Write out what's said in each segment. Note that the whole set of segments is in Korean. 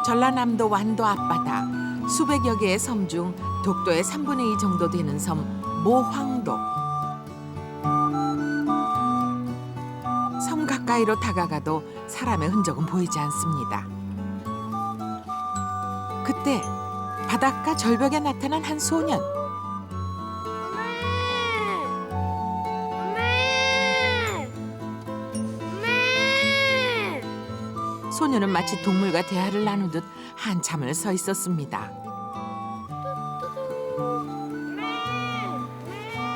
전라남도 완도 앞바다 수백여 개의 섬 중 독도의 3분의 2 정도 되는 섬 모황도. 섬 가까이로 다가가도 사람의 흔적은 보이지 않습니다. 그때 바닷가 절벽에 나타난 한 소년. 소년은 마치 동물과 대화를 나누듯 한참을 서 있었습니다.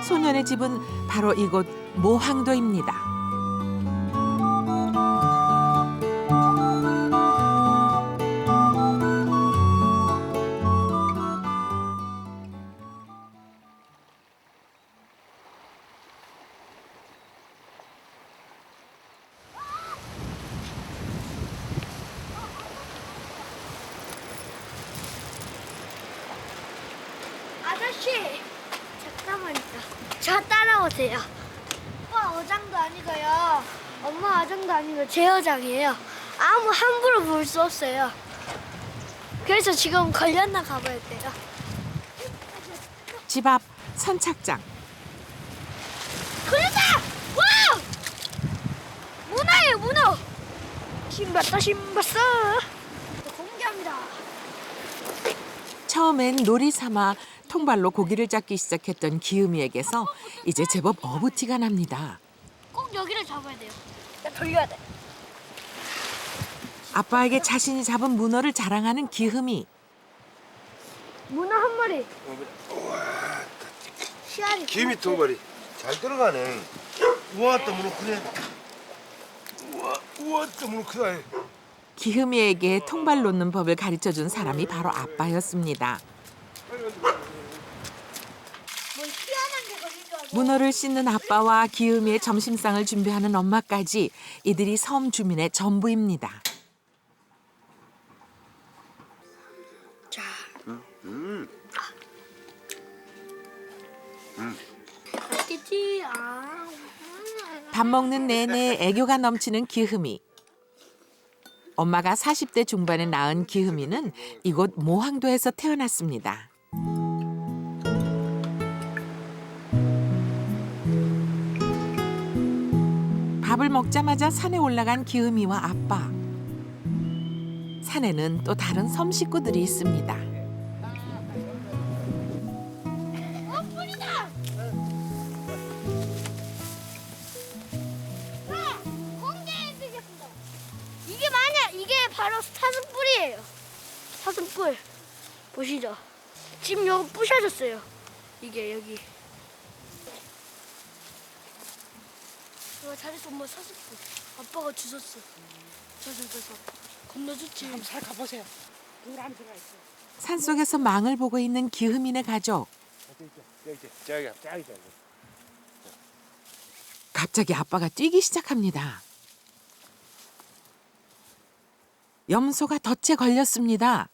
소년의 집은 바로 이곳 모황도입니다. 아저씨, 잠깐만요. 저 따라오세요. 오빠 어장도 아니고요. 엄마 어장도 아니고 제 어장이에요. 함부로 볼 수 없어요. 그래서 지금 걸렸나 가봐야 돼요. 집 앞 선착장. 걸렸다! 와! 문어예요, 문어. 신봤다, 신봤어. 공개합니다. 처음엔 놀이 삼아 통발로 고기를 잡기 시작했던 기욤이에게서 이제 제법 어부티가 납니다. 꼭 여기를 잡아야 돼요. 돌려야 돼. 아빠에게 자신이 잡은 문어를 자랑하는 기욤이. 문어 한 마리. 씨알이. 김이 두 마리 잘 들어가네. 우와 또 문어 크네. 우와 또 문어 크다. 기욤이에게 통발 놓는 법을 가르쳐준 사람이 바로 아빠였습니다. 뭐 희한한 게 걸린 거 아니야? 문어를 씻는 아빠와 기욤이의 점심상을 준비하는 엄마까지 이들이 섬 주민의 전부입니다. 자. 맛있겠지? 밥 먹는 내내 애교가 넘치는 기욤이. 엄마가 40대 중반에 낳은 기욤이는 이곳 모황도에서 태어났습니다. 밥을 먹자마자 산에 올라간 기욤이와 아빠. 산에는 또 다른 섬 식구들이 있습니다. 뿌리다! 공개해드리겠습니다. 이게 바로 사슴뿔이에요. 사슴뿔 보시죠. 지금 여기 부셔졌어요. 이게 여기. 잘했어, 엄마. 사슴뿔 아빠가 주웠어. 저서 겁나 좋지. 한번 잘 가보세요. 물 안에 들어가 있어. 산속에서 망을 보고 있는 기욤이네 가족. 저기. 갑자기 아빠가 뛰기 시작합니다. 염소가 덫에 걸렸습니다.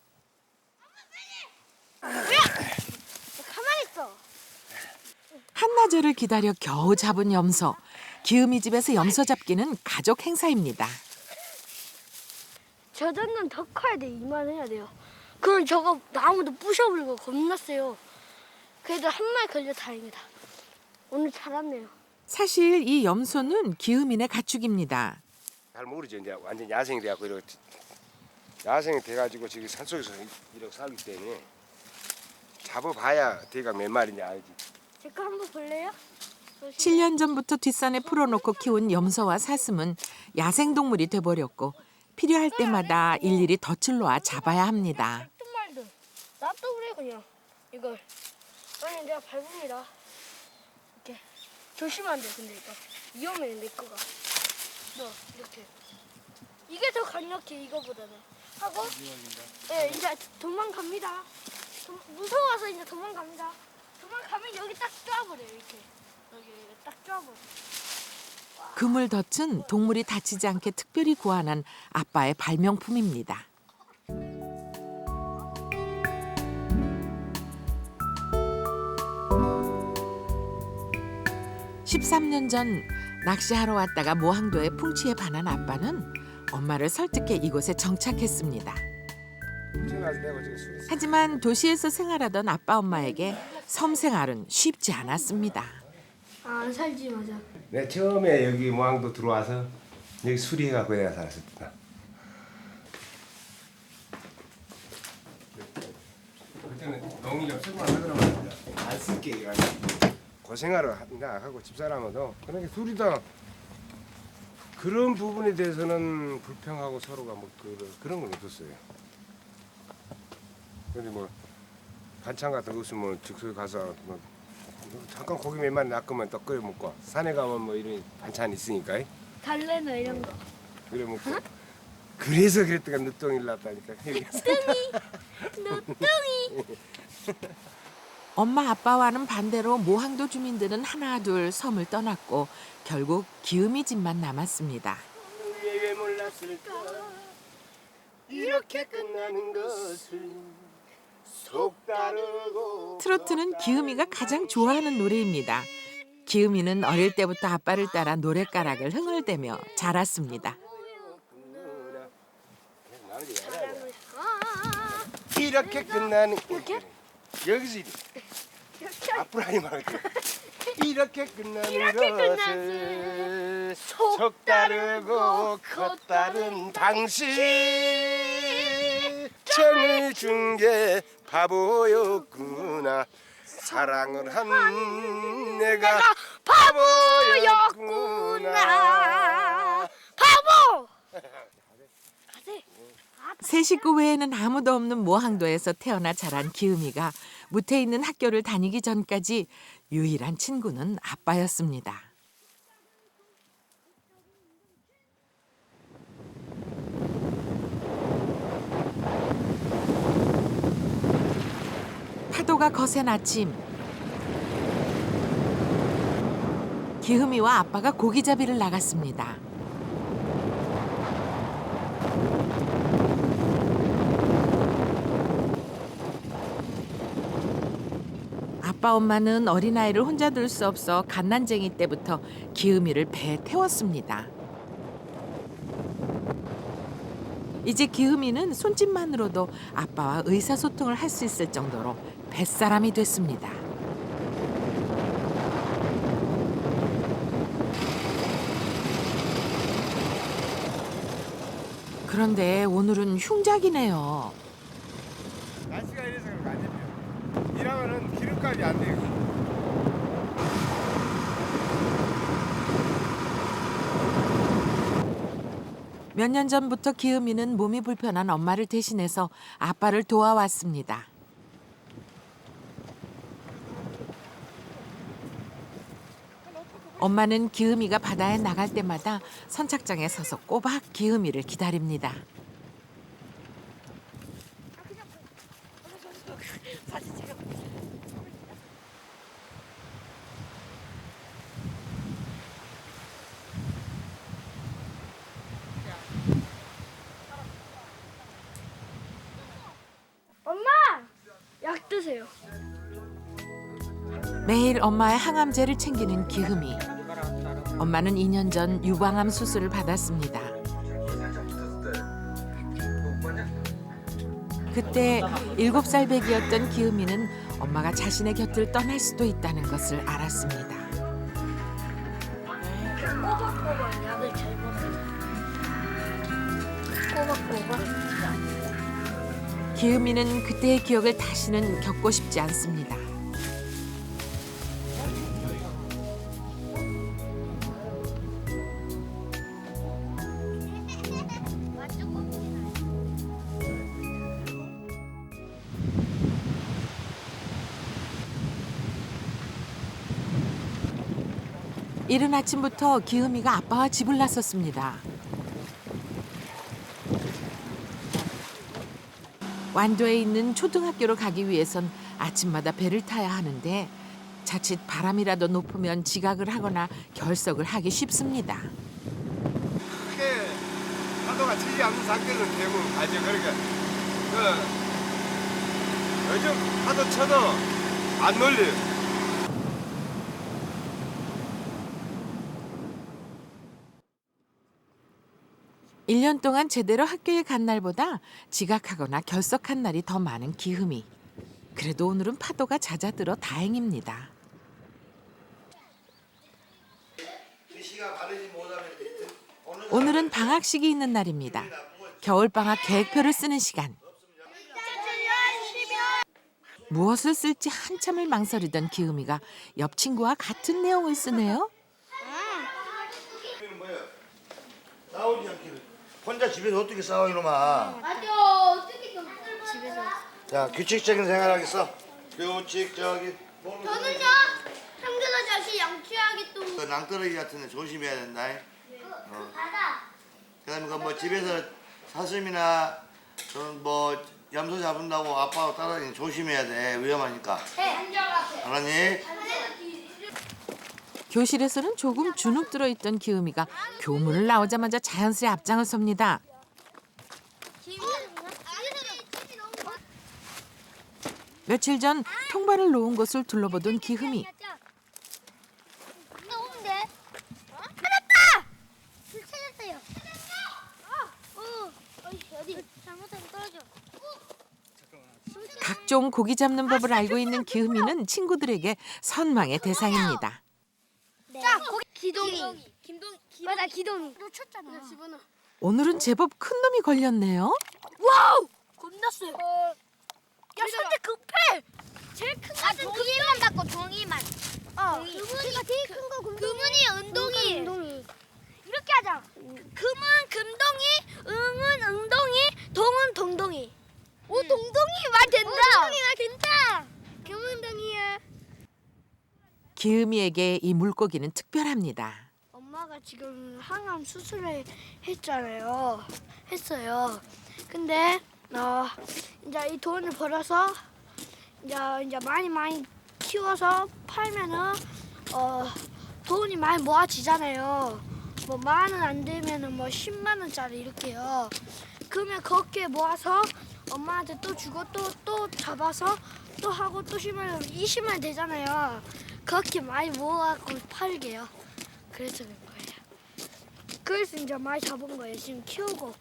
가만히 있어. 한나절을 기다려 겨우 잡은 염소. 기욤이 집에서 염소 잡기는 가족 행사입니다. 저 정도는 더 커야 돼. 이만해야 돼요. 그럼 저거 나무도 부셔버리고 겁났어요. 그래도 한 마리 걸려 다행이다. 오늘 잘 왔네요. 사실 이 염소는 기욤이네 가축입니다. 잘 모르죠. 이제 완전 야생이 돼갖고 이렇게 야생이 돼가지고 지금 산속에서 이렇게 살기 때문에 잡아봐야 대가 몇 마리인지 알지. 제 거 한번 볼래요? 7년 전부터 뒷산에 풀어놓고 키운 염소와 사슴은 야생동물이 돼버렸고 필요할 때마다 일일이 덫을 놓아 잡아야 합니다. 어떤 말도 놔둬 그래 그냥 이걸. 아니 내가 밟습니다. 이렇게 조심하면 안 돼. 근데 이거 위험해. 내 거가. 너 이렇게 이게 더 강력해 이거보다는. 하고 네 이제 도망갑니다. 무서워서 이제 도망갑니다. 도망가면 여기 딱 쪼아버려요. 이렇게 여기 딱 쪼아버려. 그물 덫은 동물이 다치지 않게 특별히 구안한 아빠의 발명품입니다. 13년 전 낚시하러 왔다가 모항도의 풍치에 반한 아빠는 엄마를 설득해 이곳에 정착했습니다. 전화해서 내가 저기 술이 하지만 도시에서 생활하던 아빠 엄마에게 섬 생활은 쉽지 않았습니다. 아, 안 살지 맞아. 내 처음에 여기 모항도 들어와서 여기 수리해갖고 내가 살았었다. 그때는 농이 없을만 하더라고요. 안 쓸게 이래가지고 고생하러 하고 집사람도 그러니까 둘이다 그런 부분에 대해서는 불평하고 서로가 뭐 그런 건 없었어요. 근데 뭐 반찬 같은 거 없으면 즉석에 가서 뭐 잠깐 고기 몇 마리 낚으면 또 끓여 먹고 산에 가면 뭐 이런 반찬 있으니까 달래나 이런 거. 그래 먹고 그래서 그랬다가 늦둥이를 낳았다니까. 누뚱이. 엄마 아빠와는 반대로 모항도 주민들은 하나 둘 섬을 떠났고 결국 기욤이 집만 남았습니다. 왜 몰랐을까 이렇게 끝나는 것을 속다르고. 트로트는 기욤이가 가장 좋아하는 노래입니다. 기욤이는 어릴 때부터 아빠를 따라 노랫가락을 흥얼대며 자랐습니다. 이렇게 끝나는 이렇게? 여기서 이렇게 앞으로 하지 말고 이렇게 끝나는 이렇게 것을 속다르고 겉다른 당신 정을 준 게 바보였구나. 사랑을 한 내가 바보였구나. 바보. 가세. 세 식구 외에는 아무도 없는 모항도에서 태어나 자란 기욤이가 무태 있는 학교를 다니기 전까지 유일한 친구는 아빠였습니다. 파도가 거센 아침, 기욤이와 아빠가 고기잡이를 나갔습니다. 아빠 엄마는 어린아이를 혼자 둘 수 없어 갓난쟁이 때부터 기욤이를 배에 태웠습니다. 이제 기욤이는 손짓만으로도 아빠와 의사소통을 할 수 있을 정도로 뱃사람이 됐습니다. 그런데 오늘은 흉작이네요. 날씨가 이래서 그런 거 아니에요. 일하면은 기름값이 안 돼요. 몇 년 전부터 기욤이는 몸이 불편한 엄마를 대신해서 아빠를 도와왔습니다. 엄마는 기욤이가 바다에 나갈 때마다 선착장에 서서 꼬박 기욤이를 기다립니다. 엄마, 약 드세요. 매일 엄마의 항암제를 챙기는 기욤이. 엄마는 2년 전 유방암 수술을 받았습니다. 그때 7살 배기였던 기욤이는 엄마가 자신의 곁을 떠날 수도 있다는 것을 알았습니다. 꼬박꼬박 약을 잘 먹어요. 꼬박꼬박. 기욤이는 그때의 기억을 다시는 겪고 싶지 않습니다. 이른 아침부터 기욤이가 아빠와 집을 나섰습니다. 완도에 있는 초등학교로 가기 위해선 아침마다 배를 타야 하는데 자칫 바람이라도 높으면 지각을 하거나 결석을 하기 쉽습니다. 크게 파도가 치지 않는 상태는 대부분 가죠. 그러니까 요즘 파도 쳐도 안 놀려요. 1년 동안 제대로 학교에 간 날보다 지각하거나 결석한 날이 더 많은 기흠이. 그래도 오늘은 파도가 잦아들어 다행입니다. 오늘은 방학식이 있는 날입니다. 겨울방학 계획표를 쓰는 시간. 무엇을 쓸지 한참을 망설이던 기흠이가 옆 친구와 같은 내용을 쓰네요. 싸우지 않기를. 혼자 집에서 어떻게 싸워 이놈아. 맞아. 어떻게 집에서. 자, 규칙적인 생활하겠어. 규칙적인. 저는요. 형제나 자식 양치하기 또. 그 낭떠러기 같은 데 조심해야 된다. 그다음에 그뭐 집에서 사슴이나 그런 뭐 염소 잡는다고 아빠하고 따라다니는 조심해야 돼. 위험하니까. 알았니? 교실에서는 조금 주눅 들어있던 기흠이가 교문을 나오자마자 자연스레 앞장을 섭니다. 며칠 전 통발을 놓은 곳을 둘러보던 기흠이. 찾았다! 불 찾았어요. 어디? 잘못하면 떨어져. 각종 고기 잡는 법을 알고 있는 기흠이는 친구들에게 선망의 대상입니다. 자, 거기 기동이. 맞아, 기동이. 놓쳤잖아. 집어넣어. 오늘은 제법 큰 놈이 걸렸네요. 와우! 겁나 세. 야, 손재 급해. 제일 큰 거. 종이만 받고 종이만. 금은이가 제일 큰 거. 금은이 은동이. 이렇게 하자. 금은 금동이, 응은 응동이, 동은 동동이. 오, 동동이 말 된다. 동동이 말 된다. 금은동이야. 기흠이에게 이 물고기는 특별합니다. 엄마가 지금 항암 수술을 했어요. 근데 이제 이 돈을 벌어서 이제 많이 키워서 팔면은 돈이 많이 모아지잖아요. 뭐 10,000원 안 되면은 뭐 10만 원짜리 이렇게요. 그러면 그렇게 모아서 엄마한테 또 주고 또 잡아서 또 하고 또 10만 원, 20만 원 되잖아요. 그렇게 많이 모아갖고 팔게요. 그래서 그런 거예요. 그래서 이제 많이 잡은 거예요. 지금 키우고.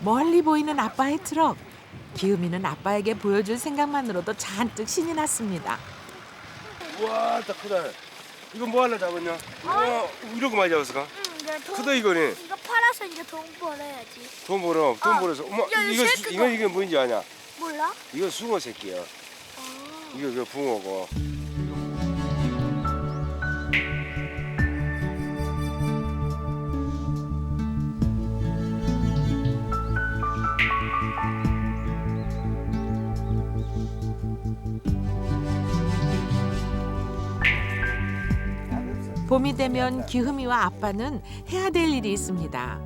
멀리 보이는 아빠의 트럭. 기흠이는 아빠에게 보여줄 생각만으로도 잔뜩 신이 났습니다. 우와, 딱 크다. 이거 뭐 하나 잡았냐? 우와, 이렇게 많이 잡았을까? 응, 이제 크다 이거네. 이거 팔아서 이제 돈 벌어야지. 돈 벌어서. 어머, 야, 이거 제일 큰 이게 뭔지 아냐? 몰라? 이거 숭어 새끼야. 이거 그 붕어고. 봄이 되면 기흠이와 아빠는 해야 될 일이 있습니다.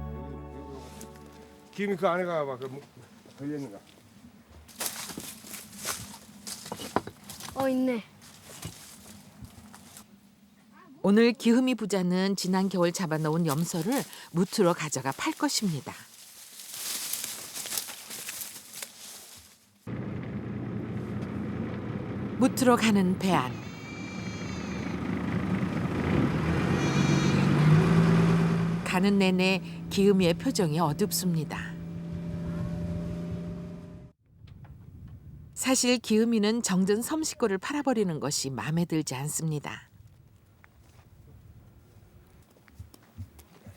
김이 그 안에 가봐. 그 걸렸는가? 있네. 오늘 기흠이 부자는 지난 겨울 잡아놓은 염소를 무트로 가져가 팔 것입니다. 무트로 가는 배 안. 가는 내내 기흠이의 표정이 어둡습니다. 사실 기흠이는 정든 섬 식구를 팔아버리는 것이 마음에 들지 않습니다.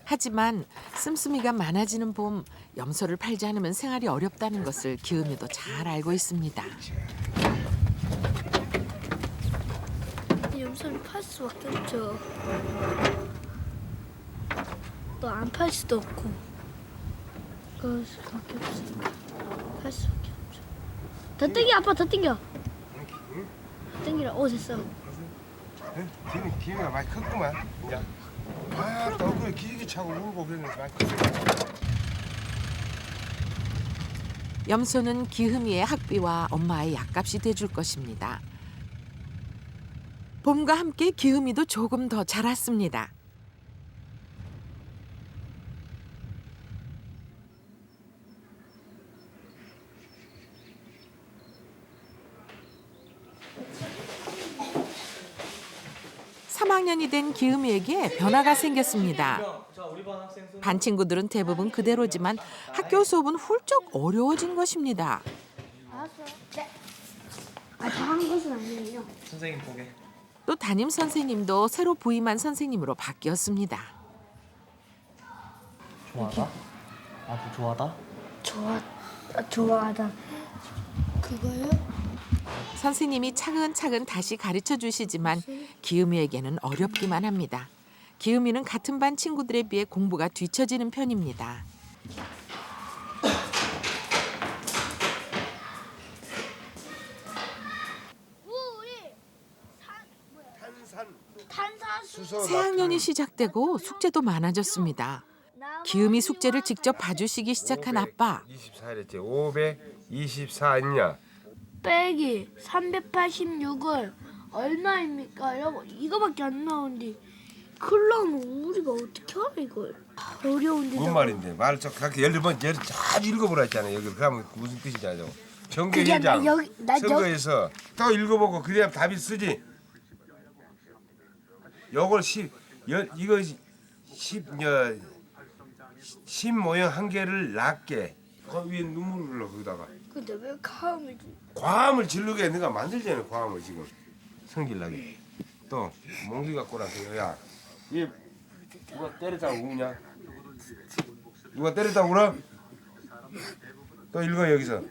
하지만 씀씀이가 많아지는 봄, 염소를 팔지 않으면 생활이 어렵다는 것을 기흠이도 잘 알고 있습니다. 염소를 팔 수밖에 없죠. 또 안 팔 수도 없고. 그럴 수밖에 없으니까 팔 수밖에 없죠. 더 땡겨, 아빠 더 땡겨. 더 땡기라. 됐어. 김이가 많이 컸구만. 이제. 또 그래 기지개 차고 울고 그랬는데 많이 컸어. 염소는 기흠이의 학비와 엄마의 약값이 돼줄 것입니다. 봄과 함께 기흠이도 조금 더 자랐습니다. 3학년이 된 기음이에게 변화가 생겼습니다. 반 친구들은 대부분 그대로지만 학교 수업은 훌쩍 어려워진 것입니다. 알았어요. 네. 다한 것은 아니에요. 선생님 보게. 또 담임 선생님도 새로 부임한 선생님으로 바뀌었습니다. 좋아하다? 아주 좋아하다? 좋아하다. 그거요? 선생님이 차근차근 다시 가르쳐 주시지만 기음이에게는 어렵기만 합니다. 기음이는 같은 반 친구들에 비해 공부가 뒤처지는 편입니다. 수소 새 학년이 시작되고 숙제도 많아졌습니다. 기음이 숙제를 직접 봐주시기 시작한 아빠. 24랬지. 524냐? 빼기 386을 얼마입니까? 여보, 이거밖에 안 나오는데 그러면 우리가 어떻게 알아 이걸? 어려운데. 뭔 말인데? 말을 좀 그렇게 여러 번 자주 읽어보라 했잖아. 여기 그러면 무슨 뜻인지 알죠? 정계회장 선거에서 또 읽어보고 그래야 답이 쓰지. 요걸 이거 10 모형 한 개를 낮게 그 위에 눈물을 흘러 거기다가 근데 왜 감을 과음을 질르게 내가 만들잖아. 과음을 지금 성질나게 또 몽기 갖고 나서 야얘 누가 때렸다고 우냐? 누가 때렸다고 울어? 또 읽어 여기서.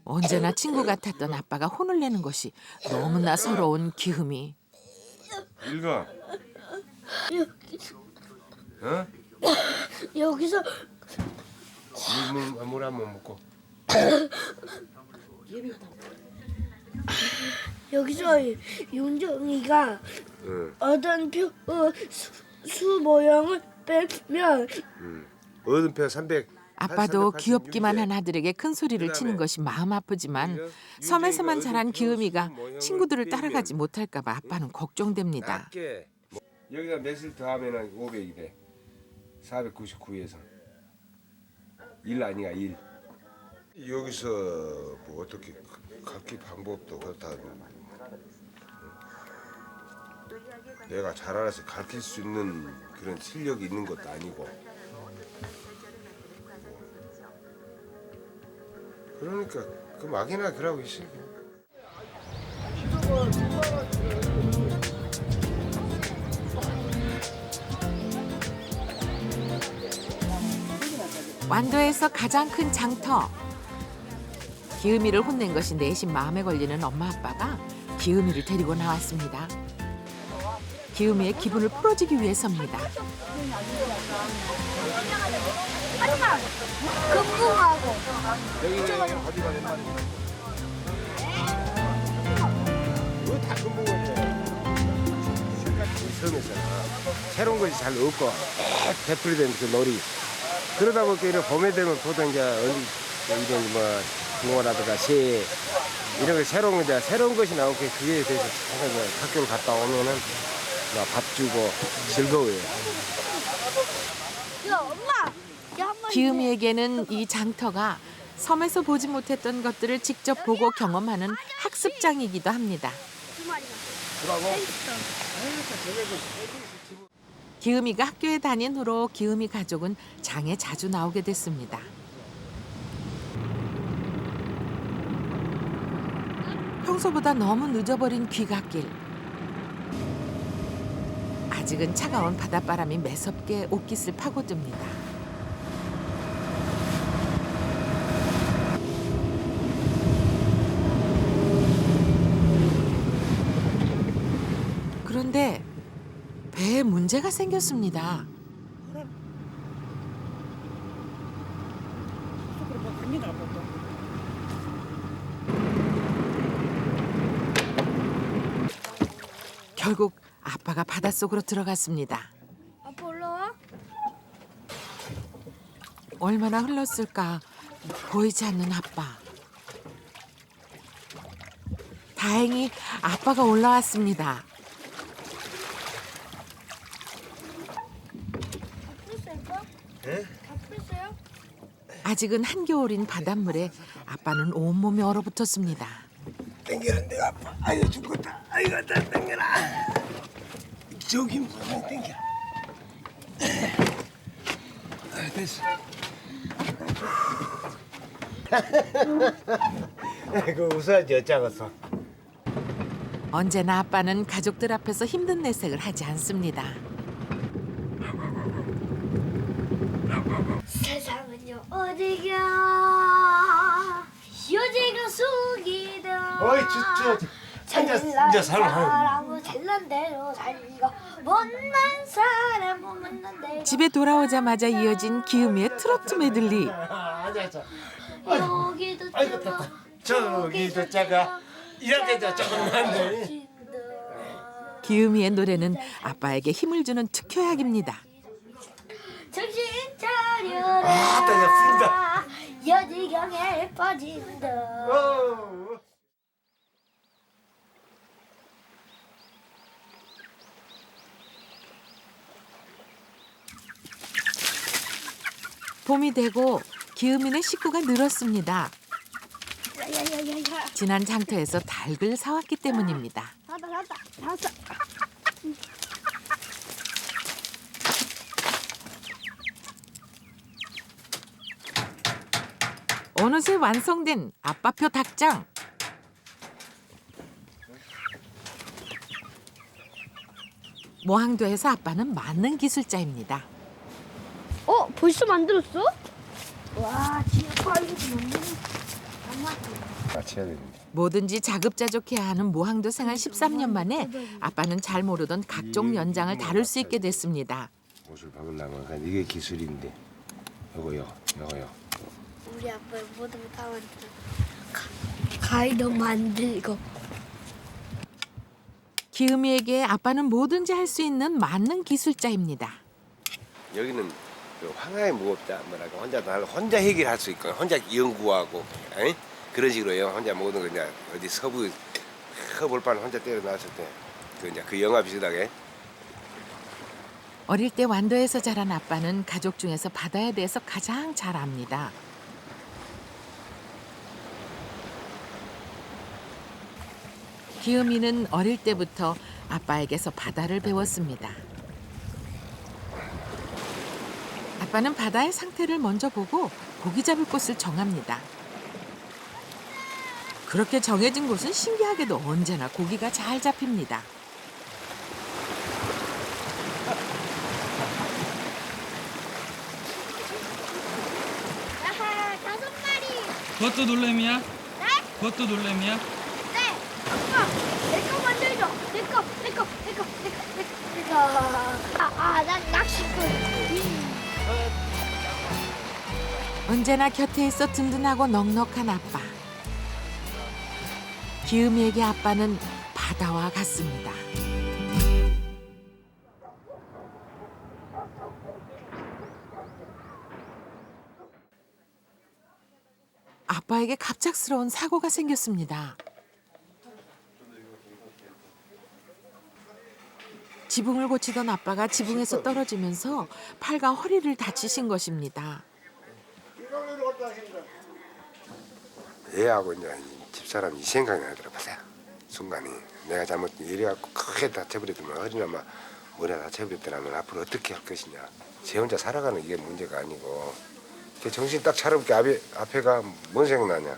언제나 친구 같았던 아빠가 혼을 내는 것이 너무나 서러운 기흠이. 읽어. 어? 여기서 물 한 번 먹고. 여기서 윤정이가 응. 어떤 수 모형을 빼면 어른표 300. 아빠도 귀엽기만 한 아들에게 큰 소리를 치는 것이 마음 아프지만 섬에서만 자란 기음이가 친구들을 따라가지 못할까 봐 아빠는 걱정됩니다. 낮게. 여기다 몇을 더하면은 500이 돼. 499에서 1 아니야 1. 여기서 뭐 어떻게 각기 방법도 그렇다. 내가 잘 알아서 가르칠 수 있는 그런 실력이 있는 것도 아니고. 그러니까 그 막이나 그러고 있어. 완도에서 가장 큰 장터. 기음이를 혼낸 것이 내심 마음에 걸리는 엄마 아빠가 기음이를 데리고 나왔습니다. 기음이의 기분을 풀어주기 위해서입니다. 하지만 금붕하고 여기는 어디가 된 말이야? 이거 다 금붕인데. 섬에서는 새로운 것이 잘 없고 되풀이된 그 놀이. 그러다 보니까 이런 봄에 되면 보통 이제 이런 뭐 붕어라든가 새 이런 거 새로운 것이 나오고 그에 대해서 학교를 갔다 오면은 밥 주고 즐거워요. 야 엄마 기음이에게는 이 장터가 섬에서 보지 못했던 것들을 직접 보고 경험하는 학습장이기도 합니다. 기음이가 학교에 다닌 후로 기음이 가족은 장에 자주 나오게 됐습니다. 평소보다 너무 늦어버린 귀갓길. 아직은 차가운 바닷바람이 매섭게 옷깃을 파고듭니다. 그런데 배에 문제가 생겼습니다. 결국 아빠가 바닷속으로 들어갔습니다. 아빠 올라와? 얼마나 흘렀을까 보이지 않는 아빠. 다행히 아빠가 올라왔습니다. 풀었어요? 예? 다 풀었어요? 아직은 한겨울인 바닷물에 아빠는 온몸이 얼어붙었습니다. 땡기는 데가 아파. 아유 죽겠다. 아이고 다 당겨라. 저기 무슨 당겨. 됐어. 그 웃어야지 어쩌겠어. 언제나 아빠는 가족들 앞에서 힘든 내색을 하지 않습니다. 세상은요 어디가 여지가 속이다. 어이 주저 이제 사람은 잘난 대로 살고 못난 사람은 못난 대로. 집에 돌아오자마자 이어진 기욤이의 트로트 메들리. 앉아. 여기도 작아 저기도 작아. 이렇게 조금만데. 기욤이의 노래는 아빠에게 힘을 주는 특효약입니다. 정신 차려라. 나 여지경에 빠진다. 봄이 되고 기욤이네 식구가 늘었습니다. 야야야야야. 지난 장터에서 닭을 사왔기 때문입니다. 다 어느새 완성된 아빠표 닭장. 모항도에서 아빠는 만능 기술자입니다. 벌써 만들었어? 와, 진짜 빨리 만드는. 같이 해야 되는데. 뭐든지 자급자족해야 하는 모항도 생활 13년 만에 아빠는 잘 모르던 각종 연장을 다룰 수 있게 됐습니다. 옷을 박으려면 그냥 이게 기술인데. 요거요. 우리 아빠 모든 거 다 만들어. 가위도 만들고. 기욤이에게 아빠는 뭐든지 할 수 있는 만능 기술자입니다. 여기는 그 황하의 무법자 뭐라고 혼자 해결할 수 있고 혼자 연구하고 에이? 그런 식으로요. 혼자 모든 거 그냥 어디 서부 허벌판 혼자 때려 놨을 때 그 영화 비슷하게. 어릴 때 완도에서 자란 아빠는 가족 중에서 바다에 대해서 가장 잘 압니다. 기욤이는 어릴 때부터 아빠에게서 바다를 배웠습니다. 아빠는 바다의 상태를 먼저 보고 고기 잡을 곳을 정합니다. 그렇게 정해진 곳은 신기하게도 언제나 고기가 잘 잡힙니다. 아하, 5마리. 그것도 놀래미야? 그것도 놀래미야? 네. 아빠, 내거 만들죠. 내거. 난 낚시꾼. 언제나 곁에 있어 든든하고 넉넉한 아빠. 기욤이에게 아빠는 바다와 같습니다. 아빠에게 갑작스러운 사고가 생겼습니다. 지붕을 고치던 아빠가 지붕에서 떨어지면서 팔과 허리를 다치신 것입니다. 얘하고 이제 집사람이 생각이 나더라 보세요. 순간에 내가 잘못 이래갖고 크게 다쳐버렸더만 허리나 막 머리나 다쳐버렸더라면 앞으로 어떻게 할 것이냐. 제 혼자 살아가는 이게 문제가 아니고 정신 딱 차려볼게 앞에가 뭔 생각나냐.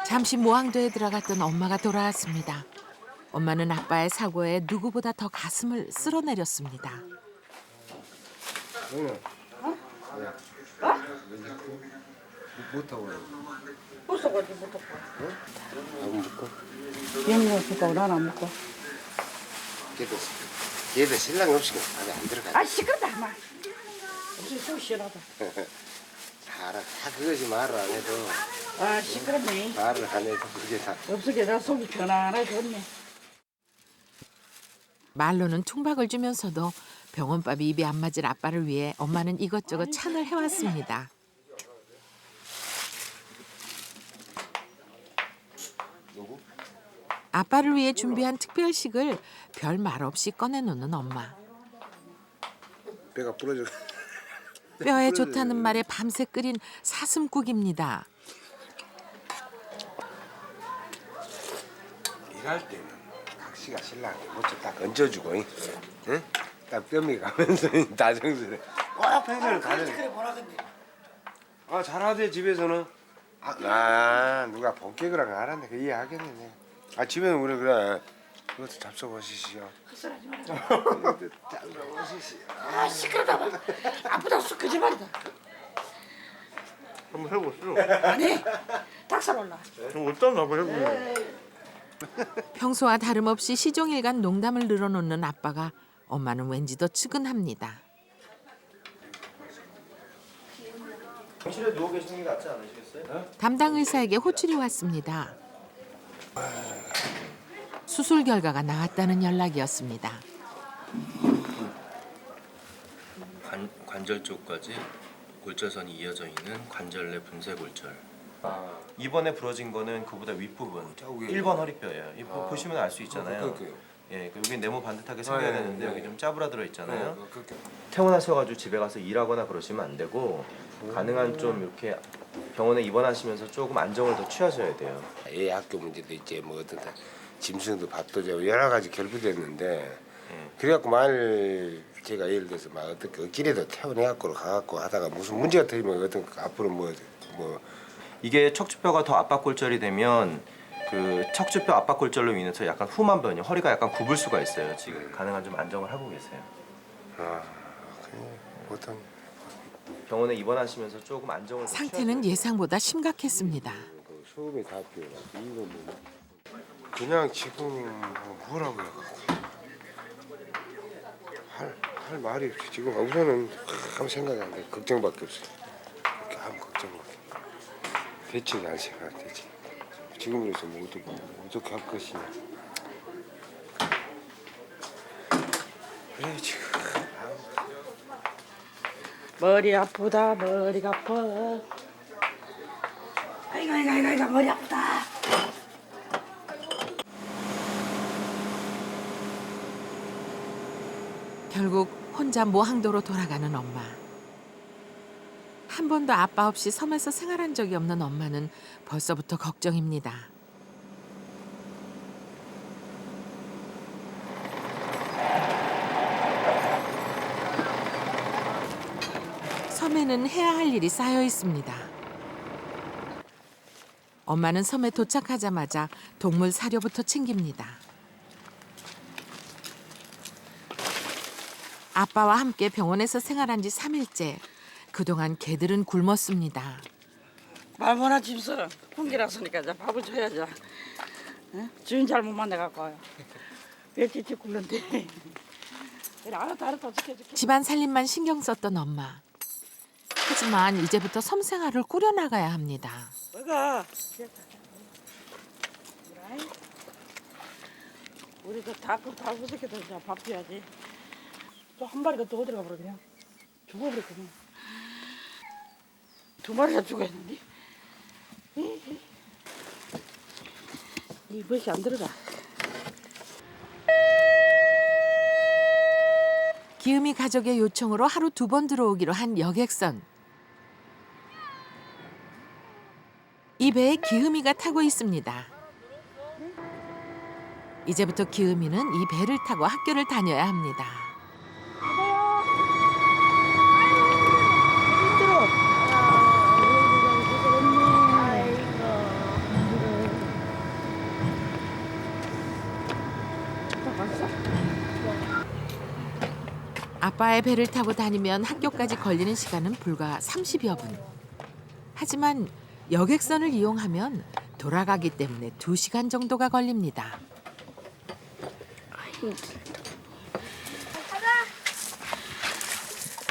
잠시 모항도에 들어갔던 엄마가 돌아왔습니다. 엄마는 아빠의 사고에 누구보다 더 가슴을 쓸어내렸습니다. 못하고 벌써까지 못 먹고. 안 먹고 영어 줄까? 나는 안 먹고. 걔도 신랑 없이 안에 안 들어가. 아 시끄럽다 마. 무슨 속 시원하다. 알아. 다 그거지 말을 안 해도 아 시끄럽네. 말을 안 해도 그게 다. 없으게 나 속이 편안하게 좋네. 말로는 퉁박을 주면서도 병원밥이 입에 안 맞을 아빠를 위해 엄마는 이것저것 찬을 해왔습니다. 누구? 아빠를 위해 준비한 특별식을 별 말 없이 꺼내놓는 엄마. 배가 부러져. 뼈에 좋다는 말에 밤새 끓인 사슴국입니다. 일할 때는 각시가 신랑한테 모처 딱 얹어주고, 응? 딱 뼈미 가면서 다정스레. 꼭 평소를 다정. 아 잘하대 집에서는. 누가 본격이랑 알았네. 그 이해하겠네. 아 집에는 우리 그래. 이것도 잡숴보시시오. 헛소리하지 말아. 잡숴보시시오. 아 시끄러다. 아프다 쑥 거짓말이다. 한번 해보시죠. 아니 닭살 올라. 어떤 한번 해보세요. 평소와 다름없이 시종일관 농담을 늘어놓는 아빠가 엄마는 왠지 더 측은합니다. 병실에 누워 계시는 게 낫지 않으시겠어요? 담당 의사에게 호출이 왔습니다. 수술 결과가 나왔다는 연락이었습니다. 관절 쪽까지 골절선이 이어져 있는 관절 내 분쇄골절. 이번에 부러진 거는 그보다 윗부분 1번 허리뼈예요. 이 보시면 알 수 있잖아요. 예, 여기 네모 반듯하게 생겨야 되는데 여기 좀 짜부라들어 있잖아요. 퇴원하셔가지고 집에 가서 일하거나 그러시면 안 되고 가능한 좀 이렇게 병원에 입원하시면서 조금 안정을 더 취하셔야 돼요. 애 학교 문제도 있지 뭐 어떤 짐승도 밥도 되고 여러 가지 결부됐는데 그래갖고 만일 제가 예를 들어서 막 어떻게 길에도 태워내갖고 가갖고 하다가 무슨 문제가 터지면 어떤 앞으로 뭐 이게 척추뼈가 더 압박골절이 되면 그 척추뼈 압박골절로 인해서 약간 후만 변이 허리가 약간 굽을 수가 있어요. 지금 가능한 좀 안정을 하고 계세요. 그냥 보통 병원에 입원하시면서 조금 안정을 더 상태는 예상보다 심각했습니다. 소음이 다 피어나 이거 뭐 그냥 지금 뭐라고 해야 할 말이 없이 지금 우선은 아무 생각이 안 돼. 걱정밖에 없어. 이렇게 아무 걱정밖에. 대책이 안 생각 대책. 지금으로서 뭐 어떻게 할 것이냐. 그래 지금. 머리 아프다 머리가 아파. 아이고 머리 아프다. 결국 혼자 모항도로 돌아가는 엄마. 한 번도 아빠 없이 섬에서 생활한 적이 없는 엄마는 벌써부터 걱정입니다. 섬에는 해야 할 일이 쌓여 있습니다. 엄마는 섬에 도착하자마자 동물 사료부터 챙깁니다. 아빠와 함께 병원에서 생활한 지 3일째. 그동안 개들은 굶었습니다. 말모나 짐승 훈기라서니까 이제 밥을 줘야죠. 응? 주인 잘못 만나갖고 와요. 왜 찌찌 굴는데. 알았다 지켜줄게. 집안 살림만 신경 썼던 엄마. 하지만 이제부터 섬 생활을 꾸려나가야 합니다. 뭐가? 우리도 닭 부새끼들 밥 줘야지. 또 한 마리가 또 어디로 가버려 그냥. 죽어버렸거든. 2마리가 죽어있는데. 이 멋이 안 들어가. 기음이 가족의 요청으로 하루 2번 들어오기로 한 여객선. 이 배에 기음이가 타고 있습니다. 이제부터 기음이는 이 배를 타고 학교를 다녀야 합니다. 아빠의 배를 타고 다니면 학교까지 걸리는 시간은 불과 30여 분. 하지만 여객선을 이용하면 돌아가기 때문에 2시간 정도가 걸립니다.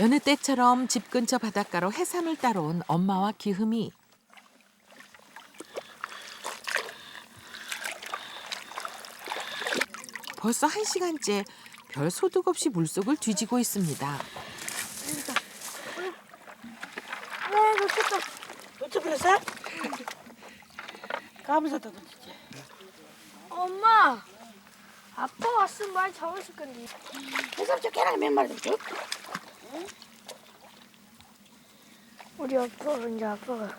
여느 때처럼 집 근처 바닷가로 해삼을 따러 온 엄마와 기흠이. 벌써 1시간째 별 소득 없이 물속을 뒤지고 있습니다. 놓쳐버렸어? 까부셨다 놓치지. 엄마, 아빠 왔으면 많이 잡았을 건데. 해삼 저 계란 몇 마리 줘? 우리 아빠가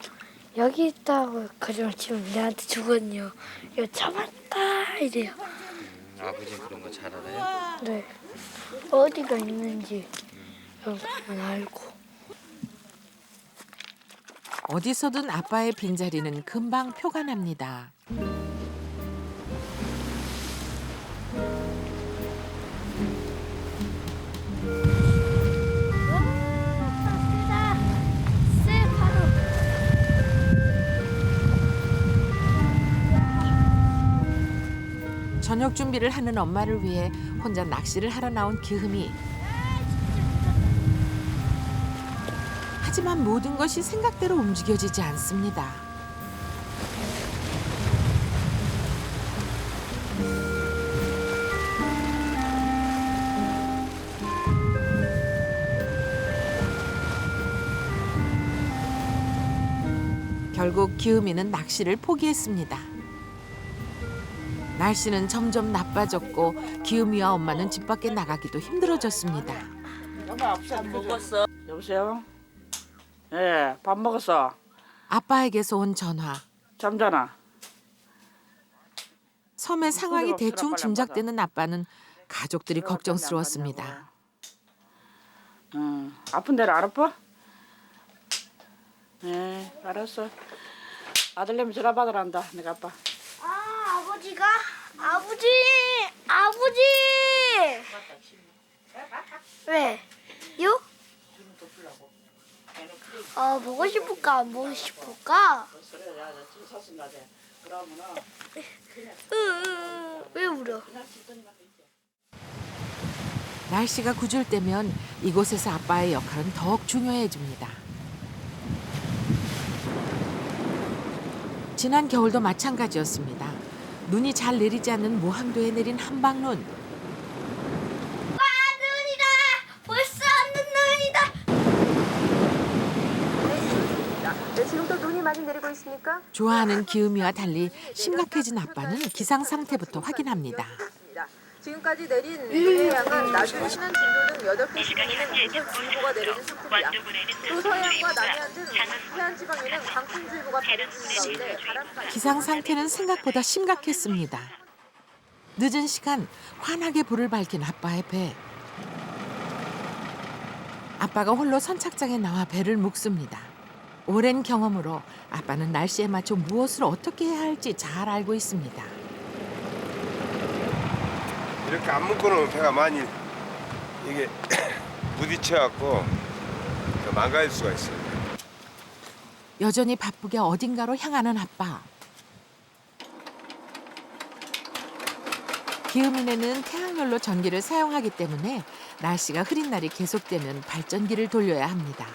여기 있다고 거짓말 치면 내한테 주거든요. 이거 잡았다 이래요. 아버지 그런 거 잘 알아요? 네. 어디가 있는지 그런 건 알고. 어디서든 아빠의 빈자리는 금방 표가 납니다. 저녁 준비를 하는 엄마를 위해 혼자 낚시를 하러 나온 기흠이. 하지만 모든 것이 생각대로 움직여지지 않습니다. 결국 기흠이는 낚시를 포기했습니다. 날씨는 점점 나빠졌고 기흠이와 엄마는 집 밖에 나가기도 힘들어졌습니다. 엄마 밥 먹었어? 여보세요? 예, 밥 먹었어. 아빠에게서 온 전화. 잠자나? 섬의 상황이 빨리 대충 받아. 짐작되는 아빠는 가족들이 걱정스러웠습니다. 아픈 데를 안 아파? 예, 알았어. 아들내미 전화 받으란다, 내가 아빠. 아, 아버지가? 아버지! 왜? 요? 보고 싶을까 안 보고 싶을까? 왜 울어? 날씨가 구줄 때면 이곳에서 아빠의 역할은 더욱 중요해집니다. 지난 겨울도 마찬가지였습니다. 눈이 잘 내리지 않는 무항도에 내린 한방눈. 눈이다! 벌써 눈이다! 네, 지금도 눈이 많이 내리고 있습니까? 좋아하는 기음이와 달리 심각해진 아빠는 기상 상태부터 확인합니다. 지금까지 내린 눈의 양은 낮은 신안 진도는 8개 지방에는 우설주의보가 내려진 상태입니다. 또 서해안과 남해안 등 해안 지방에는 강풍주의보가 발효되는 가운데 바람까지 기상 상태는 생각보다 심각했습니다. 늦은 시간 환하게 불을 밝힌 아빠의 배. 아빠가 홀로 선착장에 나와 배를 묶습니다. 오랜 경험으로 아빠는 날씨에 맞춰 무엇을 어떻게 해야 할지 잘 알고 있습니다. 이렇게 안 묶어놓으면 배가 많이 이게 부딪혀갖고 망가질 수가 있어요. 여전히 바쁘게 어딘가로 향하는 아빠. 기음인에는 태양열로 전기를 사용하기 때문에 날씨가 흐린 날이 계속되면 발전기를 돌려야 합니다.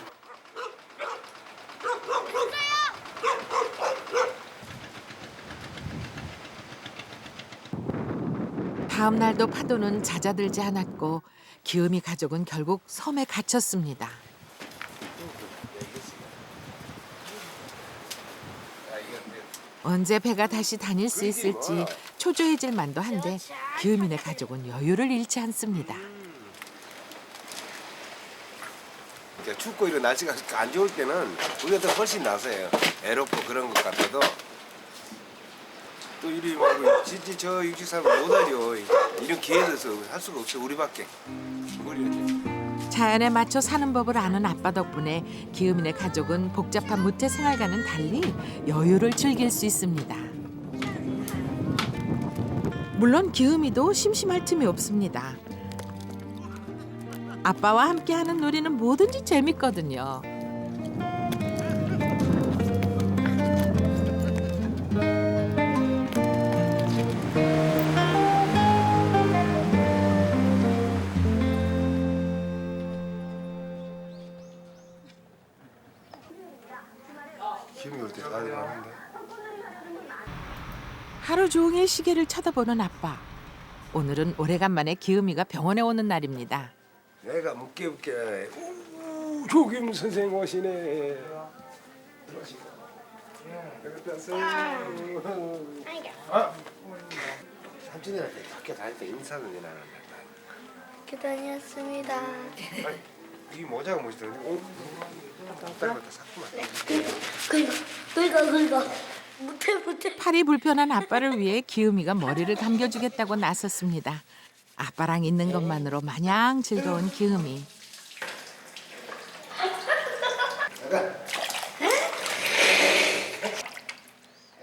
다음 날도 파도는 잦아들지 않았고 기음이 가족은 결국 섬에 갇혔습니다. 언제 배가 다시 다닐 수 있을지 초조해질 만도 한데 기음이네 가족은 여유를 잃지 않습니다. 춥고 이런 날씨가 안 좋을 때는 우리가 더 훨씬 나서요. 애롭고 그런 것 같아도 또 이리 말고 진짜 저 육지 사람 못하죠. 이런 기회에 서 할 수가 없어 우리밖에. 자연에 맞춰 사는 법을 아는 아빠 덕분에 기음이네 가족은 복잡한 무태 생활과는 달리 여유를 즐길 수 있습니다. 물론 기음이도 심심할 틈이 없습니다. 아빠와 함께하는 놀이는 뭐든지 재밌거든요. 기분이 올 때 다들 하는데. 하루 종일 시계를 쳐다보는 아빠. 오늘은 오래간만에 기음이가 병원에 오는 날입니다. 내가 묻게 오 조김 선생 오시네. 삼촌들한테 학교 다닐 때 인사는 해야 하는데. 학교 다녔습니다. 이 모자가 멋있던데. 오, 딸 것도 샀구만. 긁어. 못해. 팔이 불편한 아빠를 위해 기욤이가 머리를 감겨주겠다고 나섰습니다. 아빠랑 있는 것만으로 마냥 즐거운 기욤이.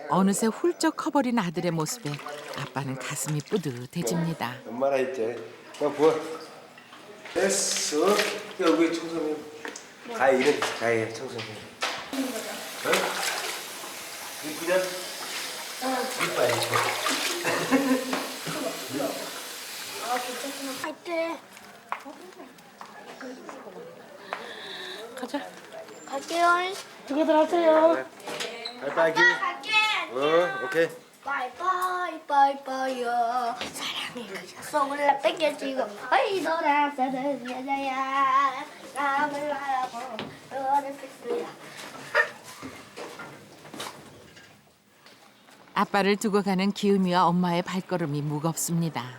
어느새 훌쩍 커버린 아들의 모습에 아빠는 가슴이 뿌듯해집니다. 엄마라 했지. 너 부어. 됐어. 여기 청소년. 가해 이런 가해 청소년. 어? 그냥 이빨 할때 가자. 갈게요. 누구들 하세요? 바이바이. 갈게. 오케이. 빠이빠이요. 사랑이 그저 몰라 뺏겨지고 어이 돌아서는 여자야. 남을 알아보 너를 필수야. 아빠를 두고 가는 기욤이와 엄마의 발걸음이 무겁습니다.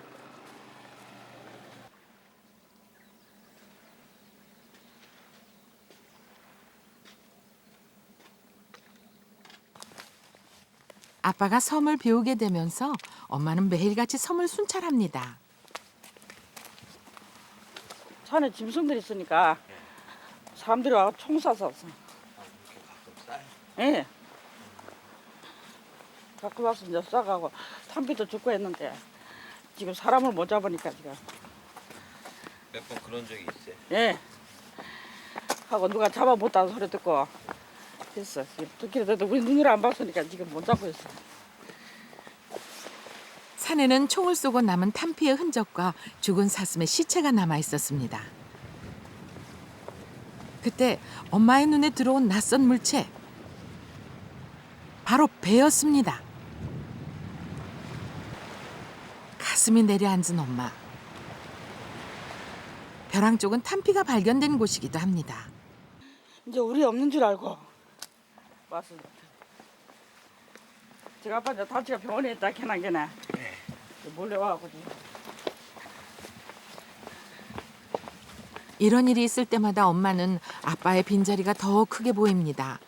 아빠가 섬을 배우게 되면서 엄마는 매일같이 섬을 순찰합니다. 산에 짐승들 있으니까 사람들이 와서 총 쏴서. 예. 갖고 와서 이제 쏴가고 탄비도 죽고 했는데 지금 사람을 못 잡으니까 지금. 몇 번 그런 적이 있어요. 예. 하고 누가 잡아 못다는 소리 듣고 했어. 듣기도 우리 눈으로 안 봤으니까 지금 못 잡고 있어. 산에는 총을 쏘고 남은 탄피의 흔적과 죽은 사슴의 시체가 남아 있었습니다. 그때 엄마의 눈에 들어온 낯선 물체. 바로 배였습니다. 가슴이 내려앉은 엄마. 벼랑 쪽은 탄피가 발견된 곳이기도 합니다. 이제 우리 없는 줄 알고 왔습니다. 제가 아빠 이제 다치가 병원에 있다 캐난 게네. 몰래 와가지고. 이런 일이 있을 때마다 엄마는 아빠의 빈자리가 더 크게 보입니다.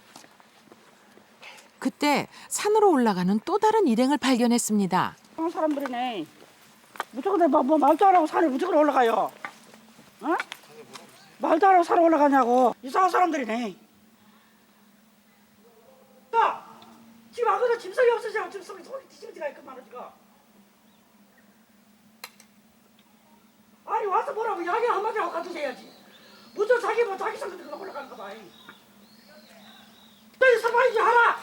그때 산으로 올라가는 또 다른 일행을 발견했습니다. 한국 사람들이네. 무조건 뭐 말도 안 하고 산에 무조건 올라가요. 어? 말도 안 하고 산에 올라가냐고. 이상한 사람들이네. 야, 지금 아무도 짐승이 없으시고 짐승이 소리 뒤집지가 있구만 지금. 아니 와서 뭐라고 이야기 한마디 하고 가주셔야지. 무슨 자기 뭐 자기 성격도 그거 올라가는 거 봐. 너희 서봐야지 하라.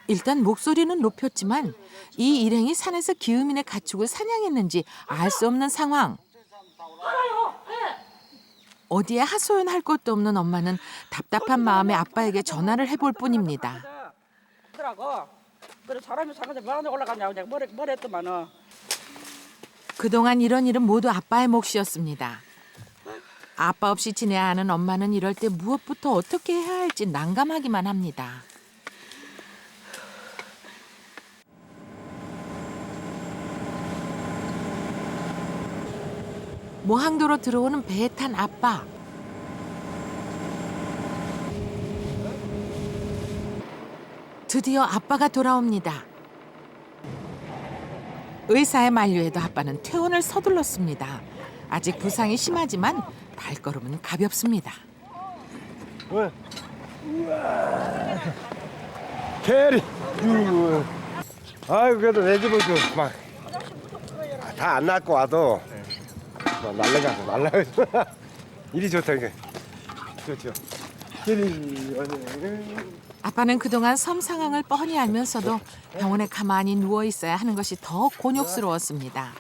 일단 목소리는 높였지만 이 일행이 산에서 기욤인의 가축을 사냥했는지 알 수 없는 상황. 알아요. 예. 어디에 하소연할 것도 없는 엄마는 답답한 마음에 아빠에게 전화를 해볼 뿐입니다. 그러고 그래 사람이 사는데 뭐하러 올라가냐고 내가 뭐래 했더만은. 그동안 이런 일은 모두 아빠의 몫이었습니다. 아빠 없이 지내야 하는 엄마는 이럴 때 무엇부터 어떻게 해야 할지 난감하기만 합니다. 모항도로 들어오는 배에 탄 아빠. 드디어 아빠가 돌아옵니다. 의사의 만류에도 아빠는 퇴원을 서둘렀습니다. 아직 부상이 심하지만 발걸음은 가볍습니다. 왜? 캐리. 아이고 그래도 내 집은 막다 안 낳고 와도 날라가서 일이 좋다 이게. 그렇죠. 캐리. 아빠는 그동안 섬 상황을 뻔히 알면서도 병원에 가만히 누워 있어야 하는 것이 더 곤욕스러웠습니다.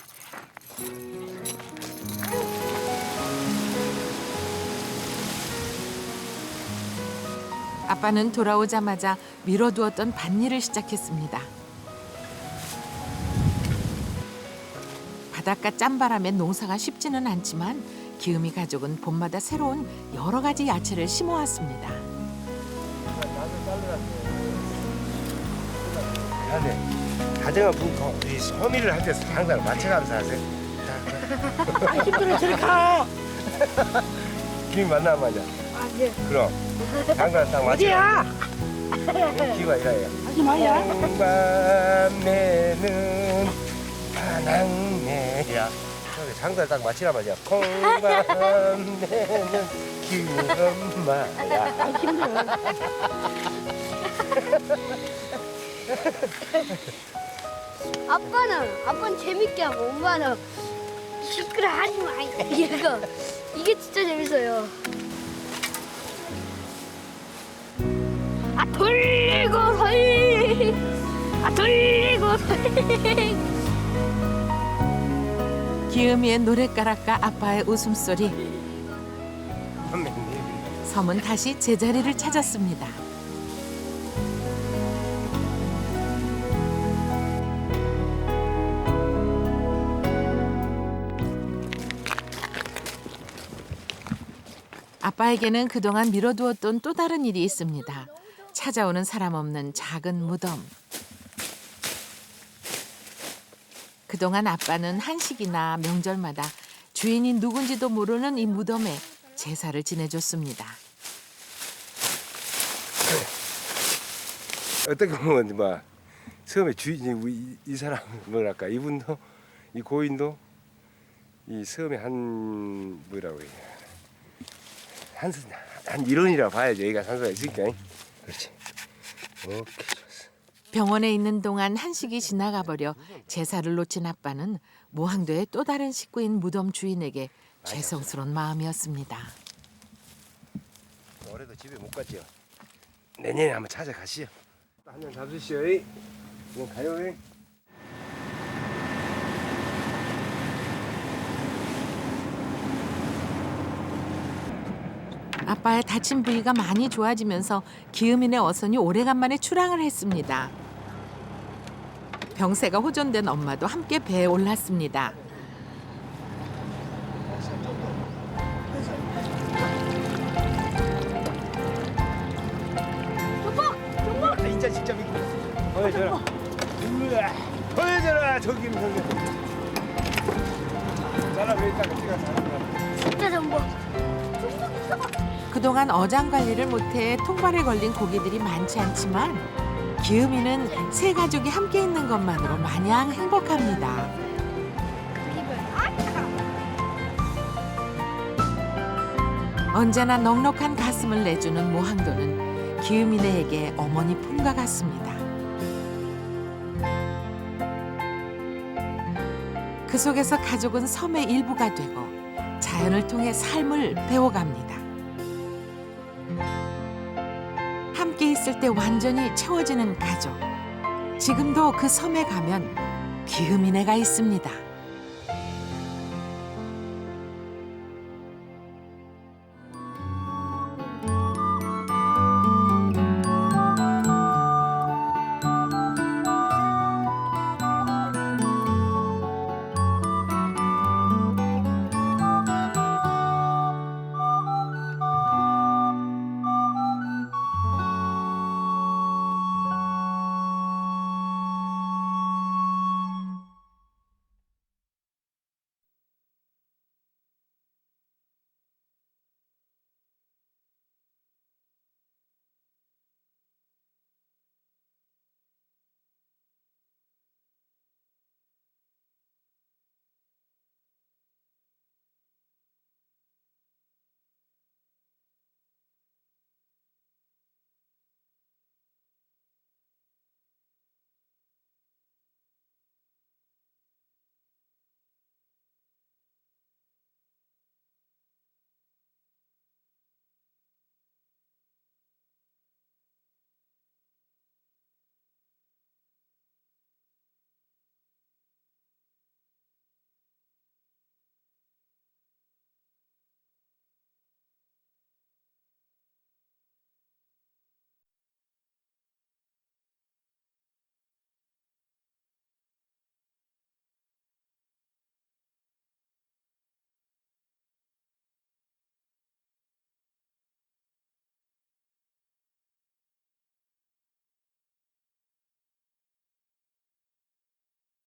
아빠는 돌아오자마자 미뤄두었던 밭일을 시작했습니다. 바닷가 짠바람에 농사가 쉽지는 않지만 기욤이 가족은 봄마다 새로운 여러 가지 야채를 심어왔습니다. 야 돼. 다정한 분, 이 소미를 할 때 항상 맞춰가면서 하세요. 아 힘들어 저리 가. 김이 만나면 하자. 아, 네. 그럼 항상 딱 맞춰. 어디야? 기가 이라요. 하지 마야. 콩밤내는 파랑내야. 장단 딱 맞추란 말이야. 콩밤내는 김엄마야. 아 힘들어. 아빠는 재밌게 하고 엄마는 시끄러 하지 마. 이게 진짜 재밌어요. 아 돌리고 돌리. 아 돌리고 돌리. 기욤이의 노랫가락과 아빠의 웃음소리. 섬은 다시 제자리를 찾았습니다. 아빠에게는 그동안 미뤄두었던 또 다른 일이 있습니다. 찾아오는 사람 없는 작은 무덤. 그동안 아빠는 한식이나 명절마다 주인이 누군지도 모르는 이 무덤에 제사를 지내줬습니다. 어떻게 보면 뭐 처음에 주인이 이 사람 뭐랄까 이분도 이 고인도 이 섬의 한 뭐라고 해야 한 일원이라고 봐야죠. 여기가 산소가 있으니까. 그렇지. 오케이 좋았어. 병원에 있는 동안 한식이 지나가 버려 제사를 놓친 아빠는 모항도의 또 다른 식구인 무덤 주인에게 죄송스러운 마음이었습니다. 올해도 집에 못 갔죠. 내년에 한번 찾아가시죠. 한잔 잡수시오. 그냥 가요. 아빠의 다친 부위가 많이 좋아지면서 기욤이네 어선이 오래간만에 출항을 했습니다. 병세가 호전된 엄마도 함께 배에 올랐습니다. 진짜 진짜 미끄러. 보여줘라. 보여줘라. 저기 저기. 잘라 보니까 찍어 잘한다. 진짜 전복. 그동안 어장 관리를 못해 통발에 걸린 고기들이 많지 않지만 기욤이는 세 가족이 함께 있는 것만으로 마냥 행복합니다. 언제나 넉넉한 가슴을 내주는 모항도는 기욤이네에게 어머니 품과 같습니다. 그 속에서 가족은 섬의 일부가 되고 자연을 통해 삶을 배워갑니다. 함께 있을 때 완전히 채워지는 가족. 지금도 그 섬에 가면 기욤이네가 있습니다.